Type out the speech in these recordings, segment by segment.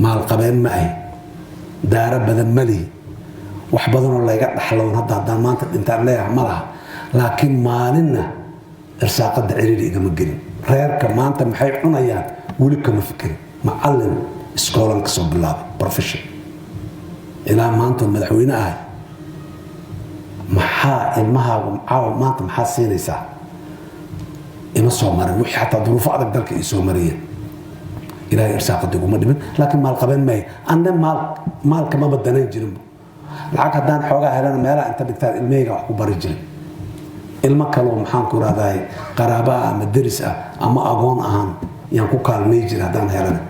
maal qabeen ma ay daara badan mali wax badan oo laga dhaxloon hadda maanta intaan leeyahay malaha laakiin maalinna irsaaqada ciriiri igama gelin reerka maanta maxay cunayaan wali kama fikirin macallin iskoolan ka soo bilaabay profession ilaa maanta madaxweyne ah maxaa ilmahaagu maanta maxaa siinaysaa ima soo marin wixii xataa duruufo adag dalka ay soo mariyeen ilaahay irsaaqada iguma dhimin laakiin maal qabeen maayo anna maalka ma badanayn jirin lacag haddaan xoogaa helana meelaha inta dhigtaan ilmahayga wax ku bari jiray ilmo kaloo maxaan ku raadahay qaraaba ama deris ah ama agoon ahaan yaan ku kaalmay jiray haddaan helana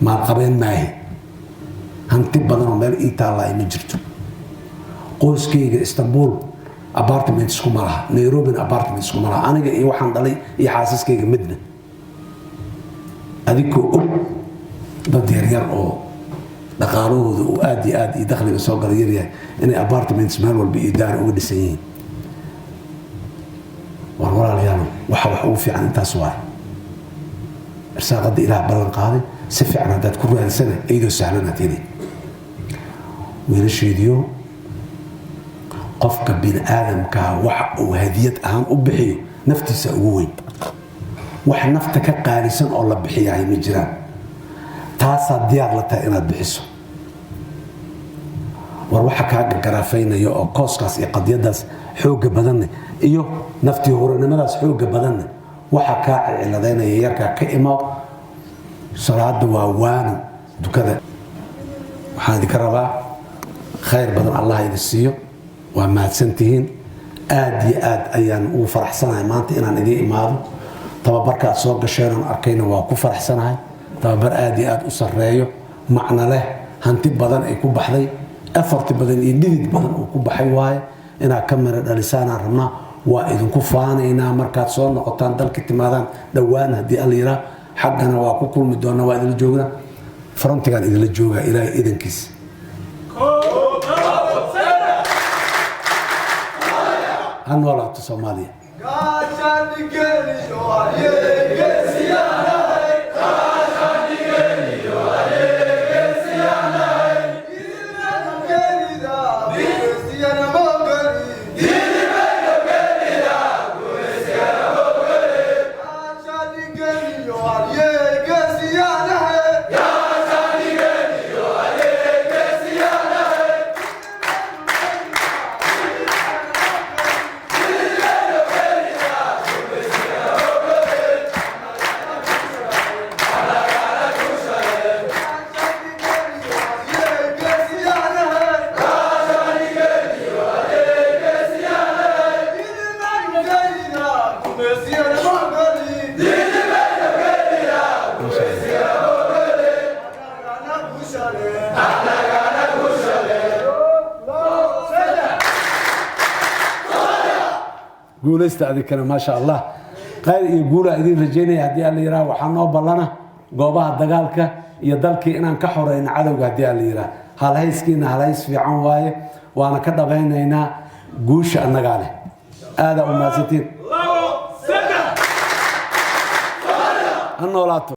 maal qabeen maayo hanti badan oo meel ii taallaa ma jirto qoyskayga Istanbul apartment isku malaha Nairobi apartment isku malaha aniga iyo waxaan dhalay iyo xaasaskayga midna adiko dad yar oo dhaqaalahooda oo aad iyo dakhliga soo galay yahay inay apartments meel walba iyo daar uga dhisan yihiin walaalayaal waxa ugu fiican intaas waa irsaaqada ilaah ballan qaaday si fiican hadaad ku raadisana ayadoo sahlanaad heli wiilasheediyo qofka bini aadamka waxa uu hadiyad ahaan u bixiyo naftiisa ugu weyn wax nafta ka qaalisan oo la bixiyaa ma jiraan taasa diyaar la tahay inaad bixiso war waxa ka garafaynayo oo kooskaas iyo qadiyadaas xoog badan iyo naftii horanimadaas xoog badan waxa ka ciladeynaya yarka ka imo salaada waa waano dukada waxaan idin rabaa khayr badan Allah idin siiyo waa mahadsantihiin aad iyo aad ayaan ugu faraxsanahay maanta inaan idin imaado tababarka soo gasheen arkayna waa ku faraxsanahay tababar aad iyo aad u sareeyo macna leh hanti badan ay ku baxday effort badan iyo dhidid badan oo ku baxay waaye ina kamera dhalisaan rabnaa waa idinku faanaynaa markaad soo noqotaan dalka timaadaan dhawaan hadii alla xaqana waa ku kulmi doona waa idin joognaa frontigan idin la jooga ilaahay idinkiis anwala Soomaaliya guulaysta adikana ma sha Allah qayr iyo guula idin rajeynaya hadii alla yiraahdo waxaan noo ballana goobaha dagaalka iyo dalkii inaan ka xoreyno cadawga hadii alla yiraahdo halhayskiina halhays fiican waaye waana ka dhabaynaynaa guusha annaga leh aada u maasantiin annoolaato